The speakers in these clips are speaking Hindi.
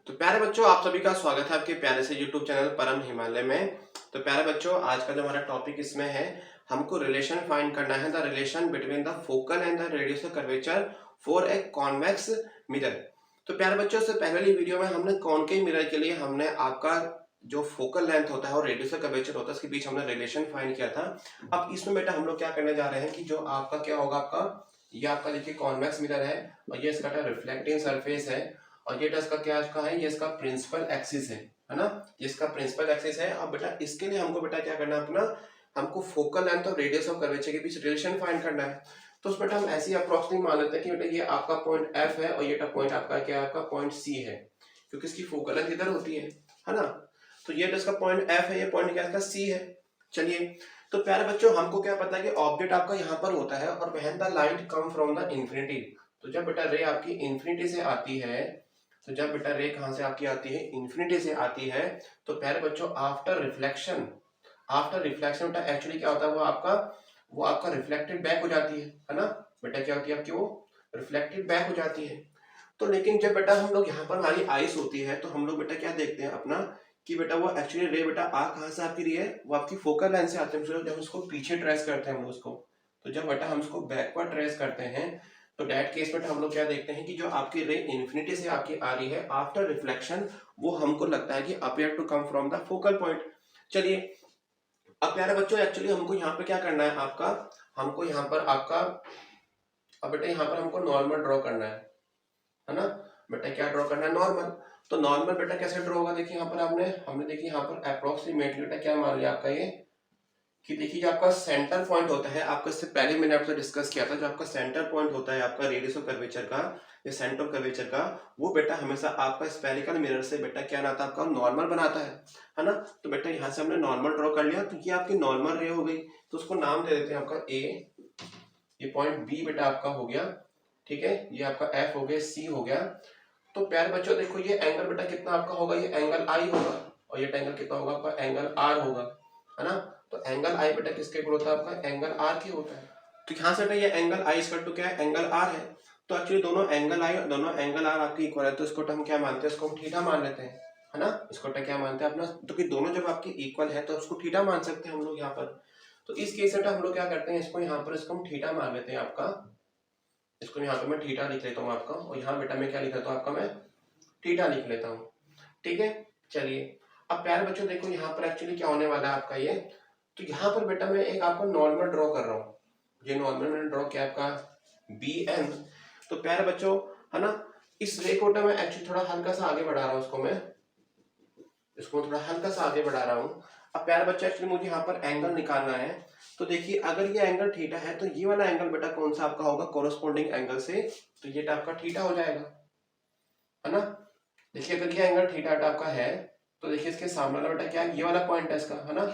तो प्यारे बच्चों, आप सभी का स्वागत है आपके प्यारे से YouTube चैनल परम हिमालय में। तो प्यारे बच्चों, आज का जो हमारा टॉपिक इसमें है, हमको रिलेशन फाइंड करना है, the relation between the focal and the radius of curvature for a convex mirror. तो प्यारे बच्चों, से पहले वाली वीडियो में हमने कॉनकेव मिरर के लिए हमने आपका जो फोकल लेंथ होता है और रेडियस ऑफ कर्वेचर होता है, उसके बीच हमने रिलेशन फाइंड किया था। अब इसमें बेटा हम लोग क्या करने जा रहे हैं कि जो आपका क्या होगा, आपका ये आपका देखिए कॉन्वेक्स मिरर है और ये इसका रिफ्लेक्टिंग सरफेस है और ये इसका क्या इसका है, ये इसका प्रिंसिपल एक्सिस है ना, ये इसका प्रिंसिपल एक्सिस है। अब बेटा इसके लिए हमको बेटा क्या करना है, अपना हमको फोकल लेंथ और रेडियस ऑफ कर्वेचर के बीच रिलेशन फाइंड करना है। तो उस बेटा हम ऐसी अप्रोक्सीमेट मान लेते हैं कि बेटा ये आपका पॉइंट एफ है और ये पॉइंट आपका क्या है, आपका पॉइंट सी है, क्योंकि इसकी फोकल लेंथ इधर होती है ना। तो ये इसका पॉइंट एफ है, ये पॉइंट क्या इसका सी है। चलिए, तो प्यारे बच्चों, हमको क्या पता है कि ऑब्जेक्ट आपका यहाँ पर होता है और when the light come from the infinity, तो जब बेटा रे आपकी इंफिनिटी से आती है, तो जब बेटा रे कहां से आपकी आती है, इंफिनिटी से आती है, तो प्यारे बच्चों आफ्टर रिफ्लेक्शन बेटा एक्चुअली क्या होता है, वो आपका रिफ्लेक्टेड बैक हो जाती है ना। बेटा क्या होती है आपकी, वो रिफ्लेक्टेड बैक हो जाती है। तो लेकिन जब बेटा हम लोग यहाँ पर हमारी आइस होती है, तो हम लोग बेटा क्या देखते हैं अपना कि बेटा वो एक्चुअली रे बेटा आ कहाँ से आपकी रही है, वो आपकी फोकल लाइन से आते हैं। जब उसको पीछे ट्रेस करते हैं हम लोग उसको, तो जब बेटा हम उसको बैकवर्ड ट्रेस करते हैं, तो डेट केस में हम लोग क्या देखते हैं कि जो आपकी रे इन्फिनिटी से आपकी आ रही है आफ्टर रिफ्लेक्शन, वो हमको लगता है कि appear to come from the focal point. चलिए, अब प्यारे बच्चों एक्चुअली हमको यहाँ पे क्या करना है, हमको यहाँ पर आपका, अब बेटा यहाँ पर हमको नॉर्मल ड्रॉ करना है ना। बेटा क्या ड्रॉ करना है, नॉर्मल। तो नॉर्मल बेटा कैसे ड्रॉ होगा, देखिए यहाँ पर हमने देखिए यहाँ पर अप्रोक्सीमेटली बेटा क्या मान लिया आपका ये, कि देखिए जो आपका सेंटर पॉइंट होता है, आपका इससे पहले मैंने आपसे डिस्कस किया था, जो आपका सेंटर पॉइंट होता है आपका रेडियस ऑफ कर्वेचर का या सेंटर ऑफ कर्वेचर का, वो बेटा हमेशा आपका स्फेरिकल मिरर से बेटा क्या बनाता है, आपका नॉर्मल बनाता है ना। तो बेटा यहाँ से हमने नॉर्मल ड्रॉ कर लिया, तो ये आपकी नॉर्मल रे हो गई, तो उसको नाम दे देते हैं आपका ए, ये पॉइंट बी बेटा आपका हो गया, ठीक है, ये आपका एफ हो गया, सी हो गया। तो प्यारे बच्चों देखो, ये एंगल बेटा कितना आपका होगा, ये एंगल आई होगा और ये एंगल कितना होगा आपका, एंगल आर होगा, है ना। तो एंगल आई बेटा किसके इक्वल होता है, आपका एंगल आर के होता है। तो यहाँ से ये एंगल आई इक्वल टू क्या है, एंगल आर है। तो एक्चुअली दोनों एंगल आई और दोनों एंगल आर आपकी इक्वल है, तो इसको हम क्या मानते हैं, इसको हम थीटा मान लेते हैं, है ना। इसको क्या मानते हैं अपना, तो कि दोनों जब आपकी इक्वल है तो उसको थीटा मान सकते हैं हम लोग यहाँ पर। तो इस केस में हम लोग क्या करते हैं, इसको यहाँ पर इसको हम थीटा मान लेते हैं आपका, इसको यहाँ पे मैं थीटा लिख लेता हूँ आपका, और यहाँ बेटा मैं क्या लिख लेता हूँ आपका, मैं थीटा लिख लेता हूँ, ठीक है। चलिए, अब प्यारे बच्चों देखो यहाँ पर एक्चुअली क्या होने वाला है आपका ये, तो यहाँ पर बेटा मैं एक आपका नॉर्मल ड्रॉ कर रहा हूँ, ये नॉर्मल मैंने ड्रॉ किया आपका बी एन। तो प्यारे बच्चों, है ना, इस रे को मैं एक्चुअली थोड़ा हल्का सा आगे बढ़ा रहा हूँ, इसको थोड़ा हल्का सा आगे बढ़ा रहा हूँ। अब प्यारे बच्चों एक्चुअली मुझे यहाँ पर एंगल निकालना है, तो देखिए अगर ये एंगल थीटा है, तो ये वाला एंगल बेटा कौन सा आपका होगा, कोरोस्पोंडिंग एंगल से, तो ये आपका थीटा हो जाएगा, है ना। देखिए अगर ये एंगल थीटा आपका है, तो देखिए इसके सामने वाला बेटा क्या है, ये वाला पॉइंट है इसका, है ना।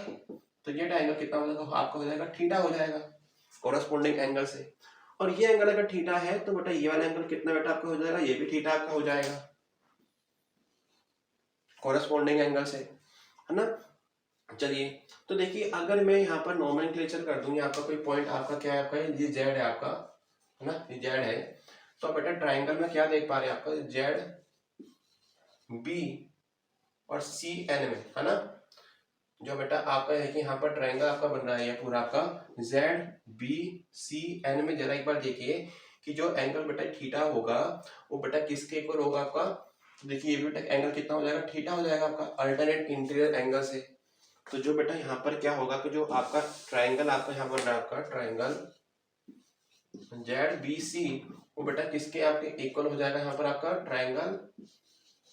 तो ये एंगल कितना हो जाएगा, आपका हो जाएगा थीटा हो जाएगा कोरस्पोंडिंग एंगल से। और ये एंगल अगर थीटा है, तो बेटा ये वाला एंगल कितना बेटा आपका हो जाएगा, ये भी थीटा आपका हो जाएगा कोरस्पोंडिंग एंगल से, है ना। चलिए, तो देखिए अगर मैं यहाँ पर नोमेनक्लेचर कर दूं, आपका कोई पॉइंट आपका क्या है, आपका ये जेड है आपका, है ना, ये जेड है। तो बेटा ट्राइंगल में क्या देख पा रहे हैं, आपका जेड बी और सी एन में, है ना। जो बेटा आपका है कि यहाँ पर ट्रायंगल आपका बन रहा है, ये पूरा आपका जेड बी सी एन में, जरा एक बार देखिए कि जो एंगल बेटा थीटा होगा वो बेटा किसके इक्वल होगा आपका। तो देखिए ये बेटा एंगल कितना हो जाएगा, थीटा हो जाएगा आपका अल्टरनेट इंटीरियर एंगल से। तो जो बेटा यहाँ पर क्या होगा कि जो आपका ट्राइंगल आपका यहाँ बन रहा है, आपका ट्राइंगल जेड बी सी, वो बेटा किसके आपके इक्वल हो जाएगा, यहाँ पर आपका ट्राइंगल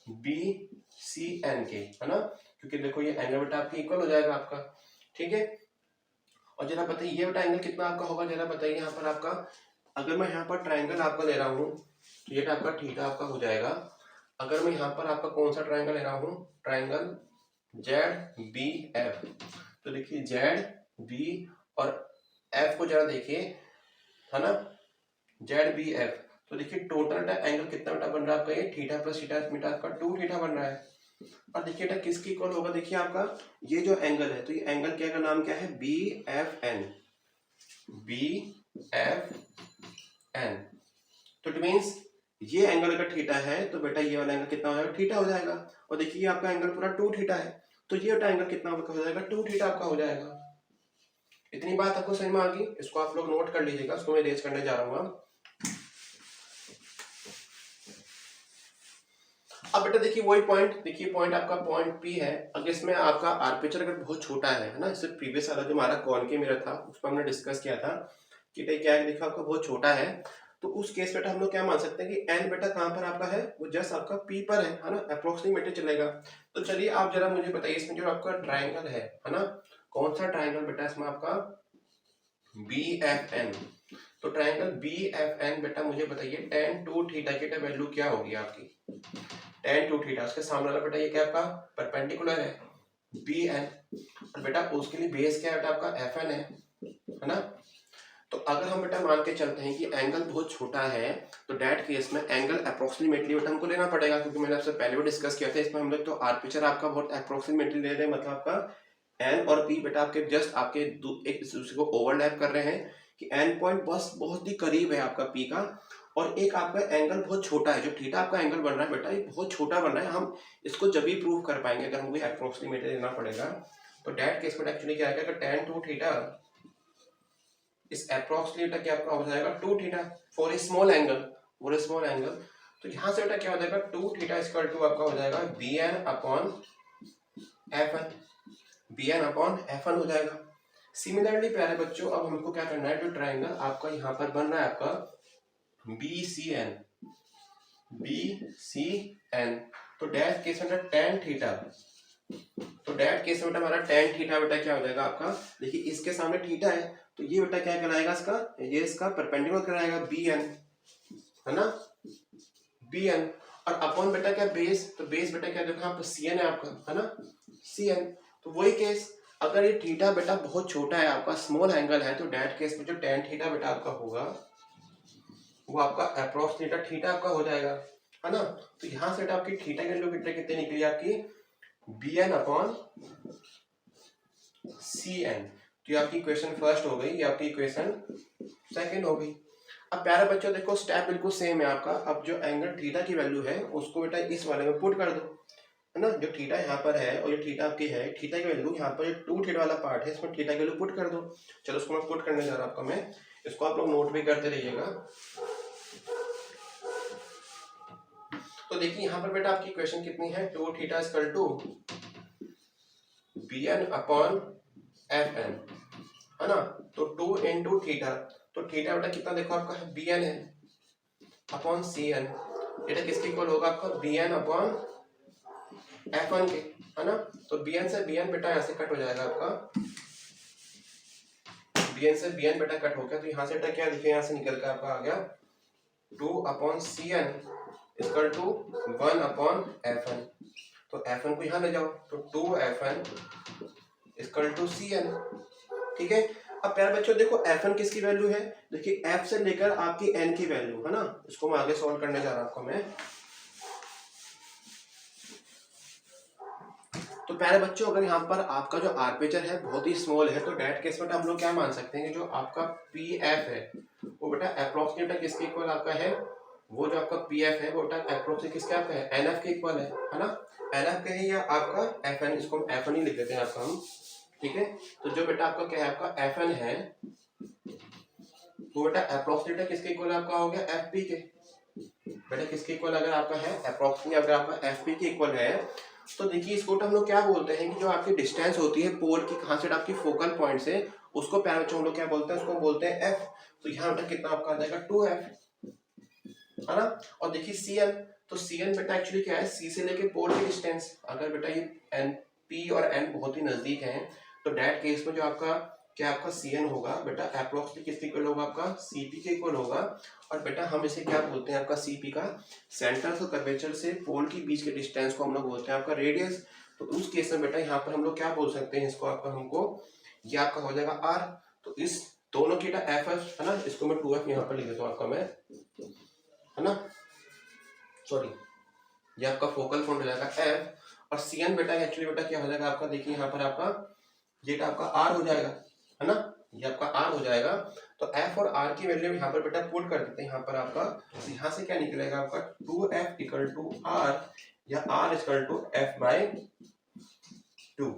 बी सी एन के, है ना। क्योंकि देखो ये एंगल बेटा आपके इक्वल हो जाएगा आपका, ठीक है। और जरा बताइए ये बेटा एंगल कितना आपका होगा, जरा बताइए यहाँ पर आपका, अगर मैं यहाँ पर ट्राइंगल आपका ले रहा हूँ, तो ये आपका थीटा आपका हो जाएगा। अगर मैं यहाँ पर आपका कौन सा ट्राइंगल ले रहा हूँ, ट्राइंगल जेड बी एफ, तो देखिए जेड बी और एफ को जरा देखिए, है ना, जेड बी एफ। तो देखिए टोटल एंगल कितना बेटा बन रहा है आपका, ये थीटा प्लस थीटा मीटर आपका 2 थीटा बन रहा है। और देखिए बेटा किसकी इक्वल होगा, देखिए आपका ये जो एंगल है, तो ये एंगल क्या का नाम क्या है, B F N, B F N. तो इट मीन्स ये एंगल अगर थीटा है तो बेटा ये वाला एंगल कितना हो जाएगा, थीटा हो जाएगा। और देखिए आपका एंगल पूरा 2 थीटा है, तो ये वाला एंगल कितना हो जाएगा, 2 थीटा आपका हो जाएगा। इतनी बात आपको समझ में आ गई, इसको आप लोग नोट कर लीजिएगा, इसको मैं रेज करने जा रहा हूँ। अब बेटा देखिए वही पॉइंट, देखिए पॉइंट आपका पॉइंट पी है। अगर इसमें आपका आर्मेचर अगर बहुत छोटा है ना, इससे प्रीवियस वाला जो हमारा कॉनकेव मिरर था उस पर हमने डिस्कस किया था कि क्या है, देखा आपका बहुत छोटा है, तो उस केस बेटा हम लोग क्या मान सकते हैं कि एन बेटा कहाँ पर आपका है, वो जस्ट आपका पी पर है ना, अप्रोक्सीमेटली चलेगा। तो चलिए आप जरा मुझे बताइए, इसमें जो आपका ट्राइंगल है ना, कौन सा ट्राइंगल बेटा इसमें आपका बी एफ एन। तो ट्राइंगल बी एफ एन बेटा मुझे बताइए tan 2 थीटा की वैल्यू क्या होगी आपकी, tan 2 थीटा, उसके सामने वाला बेटा ये क्या आपका परपेंडिकुलर है बी एन, और बेटा उसके लिए बेस क्या है बेटा आपका एफ एन है ना। तो अगर हम बेटा मान के चलते हैं कि एंगल बहुत छोटा है, तो डेट केस में एंगल अप्रोक्सीमेटली बेटा हमको लेना पड़ेगा, क्योंकि मैंने आपसे पहले भी डिस्कस किया था। इसमें हम लोग तो आर्मेचर आपका बहुत अप्रोक्सीमेटली ले रहे हैं, मतलब आपका एन और पी बेटा आपके जस्ट आपके एक दूसरे को ओवरलैप कर रहे हैं, कि एन पॉइंट बस बहुत ही करीब है आपका पी का, और एक आपका एंगल बहुत छोटा है, जो थीटा आपका एंगल बन रहा है बेटा ये बहुत छोटा बन रहा है। हम इसको जब भी प्रूव कर पाएंगे अगर हमको अप्रोक्सीमेटली लेना पड़ेगा। तो डेट केस में एक्चुअली क्या है, tan 2 थीटा इस अप्रोक्सीमेट क्या आपका हो जाएगा 2 theta for a small angle, for a small angle. तो यहाँ से बेटा क्या हो जाएगा 2 थीटा इक्वल टू आपका हो जाएगा B N upon F N, B N upon F N हो जाएगा। सिमिलरली प्यारे बच्चों अब हमको क्या करना है, जो ट्राइंगल आपका यहाँ पर बन रहा है आपका B C N, B C N, तो डैश केस में tan थीटा, तो डैट केस में हमारा tan थीटा बेटा क्या हो जाएगा आपका, देखिए इसके सामने थीटा है, तो ये बेटा क्या कहलाएगा इसका, ये इसका परपेंडिकुलर कहलाएगा बी एन है ना, बी एन, और अपॉन बेटा क्या बेस, तो बेस बेटा क्या देखो यहाँ पर सी एन है आपका है ना, सी एन। तो वही केस अगर ये थीटा बेटा बहुत छोटा है आपका स्मॉल एंगल है, तो डैट केस में जो tan थीटा बेटा आपका होगा वो आपका अप्रोक्सीमेट थीटा आपका हो जाएगा है ना। तो यहाँ से आपकी थीटा की वैल्यू कितने निकली आपकी B N upon C N. तो ये आपकी इक्वेशन फर्स्ट हो गई, ये आपकी इक्वेशन सेकंड हो गई। अब प्यारे बच्चों देखो स्टेप बिल्कुल सेम है आपका। अब जो एंगल थीटा की वैल्यू है उसको बेटा इस वाले में पुट कर दो है ना, जो थीटा यहाँ पर है और ये थीटा आपकी है, थीटा की वैल्यू यहाँ पर 2 थीटा वाला पार्ट है इसमें थीटा की वैल्यू पुट कर दो। चलो उसको मैं पुट करने जा रहा हूँ आपका, मैं इसको आप लोग नोट भी करते रहिएगा। तो देखिए यहाँ पर बेटा आपकी इक्वेशन कितनी है, 2 theta equal to B N upon F N है ना। तो 2 इंटू थीटा, तो थीटा बेटा कितना देखो आपका है बी एन है अपॉन सी एन, बेटा किसके इक्वल होगा आपका B N upon F N के है ना। तो बी एन से बी एन बेटा यहाँ से कट हो जाएगा आपका, बी एन से बी एन बेटा कट हो गया, तो यहाँ से बेटा क्या देखिए यहाँ से निकल कर आपका आ गया 2 upon C N equal to 1 upon F N. तो एफ एन को यहाँ ले जाओ, तो 2 F N equal to C N, ठीक है। अब प्यारे बच्चों देखो एफ एन किसकी वैल्यू है, देखिए एफ से लेकर आपकी एन की वैल्यू है ना, इसको मैं आगे सॉल्व करने जा रहा हूं आपको मैं। तो प्यारे बच्चों अगर यहाँ पर आपका जो आर्मेचर है बहुत ही स्मॉल है, तो डेट केस में हम लोग क्या मान सकते हैं कि जो आपका पी एफ है वो बेटा अप्रोक्सीमेट किसके इक्वल आपका है, वो जो आपका पी एफ है वो बेटा अप्रोक्सीमेट किसके आपका है एन एफ के इक्वल है ना, एन एफ के है या आपका एफ एन, इसको हम एफ एन ही लिख देते हैं आपका हम, ठीक है। तो जो बेटा आपका क्या है आपका एफ एन है वो बेटा अप्रोक्सीमेट किसके इक्वल आपका हो गया एफ पी के, बेटा किसके इक्वल अगर आपका है अप्रोक्सीमेट अगर आपका एफ पी के इक्वल है, तो देखिए इसको हम लोग क्या बोलते हैं कि जो आपकी डिस्टेंस होती है पोल की कहाँ से आपकी फोकल पॉइंट से, उसको प्यारे बच्चों हम लोग क्या बोलते हैं, उसको बोलते हैं एफ। तो यहाँ बेटा कितना आपका आ जाएगा 2f है ना। और देखिए सी एन, तो सी एन बेटा एक्चुअली क्या है सी से लेके पोल की डिस्टेंस, अगर बेटा ये एन पी और एन बहुत ही नजदीक है, तो डेट केस में जो आपका क्या आपका सी एन होगा बेटा अप्रोक्सीमेटली किसके इक्वल होगा आपका सी पी के इक्वल होगा। और बेटा हम इसे क्या बोलते हैं आपका सी पी का सेंटर से कर्वेचर से पोल के बीच के डिस्टेंस को हम लोग बोलते हैं आपका रेडियस। तो उस केस में बेटा यहाँ पर हम लोग क्या बोल सकते हैं इसको आपका हमको, ये आपका हो जाएगा आर। तो इस दोनों की एफ एफ है ना, इसको मैं 2f यहाँ पर लिख देता हूँ आपका मैं है ना, सॉरी ये आपका फोकल पॉइंट हो जाएगा एफ, और सी एन बेटा एक्चुअली बेटा क्या हो जाएगा आपका, देखिए यहाँ पर आपका ये आपका आर हो जाएगा है ना। ये आपका आर हो जाएगा। तो एफ और आर की वैल्यू यहाँ पर बेटा पुट कर देते हैं यहाँ पर आपका, तो यहाँ से क्या निकलेगा आपका 2f इक्वल टू आर या R equal to F by 2।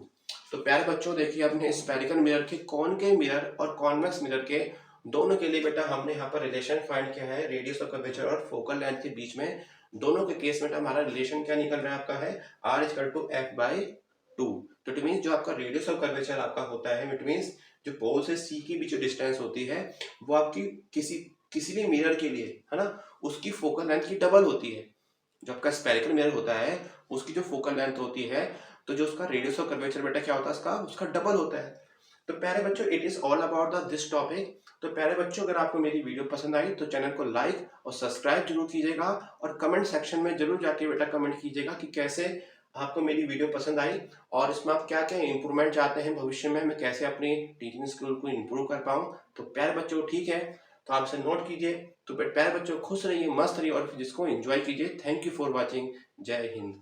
तो प्यारे बच्चों देखिए आपने स्फेरिकल मिरर के कॉन के मिरर और कॉन्वेक्स मिरर के दोनों के लिए बेटा हमने यहाँ पर रिलेशन फाइंड किया है रेडियस ऑफ कर्वेचर और फोकल लेंथ के बीच में। दोनों के केस में हमारा रिलेशन क्या निकल रहा है आपका है R equal to F by 2। तो इट मीन्स जो आपका रेडियस ऑफ कर्वेचर आपका होता है, इट मीन्स जो पोल से सी की बीच जो डिस्टेंस होती है वो आपकी किसी भी मिरर के लिए है ना, उसकी फोकल लेंथ की डबल होती है। जो आपका स्फेरिकल मिरर होता है उसकी जो फोकल लेंथ होती है, तो जो उसका रेडियस ऑफ कर्वेचर बेटा क्या होता है उसका डबल होता है। तो प्यारे बच्चों it is all about the this topic. तो प्यारे बच्चों अगर आपको मेरी वीडियो पसंद आई तो चैनल को लाइक और सब्सक्राइब जरूर कीजिएगा और कमेंट सेक्शन में जरूर जाके बेटा कमेंट कीजिएगा कि कैसे आपको मेरी वीडियो पसंद आई और इसमें आप क्या क्या इंप्रूवमेंट चाहते हैं भविष्य में मैं कैसे अपनी टीचिंग स्किल को इंप्रूव कर पाऊँ। तो प्यारे बच्चों ठीक है, तो आप इसे नोट कीजिए। तो प्यारे बच्चों खुश रहिए, मस्त रहिए और जिसको एंजॉय कीजिए। Thank you for watching. जय हिंद।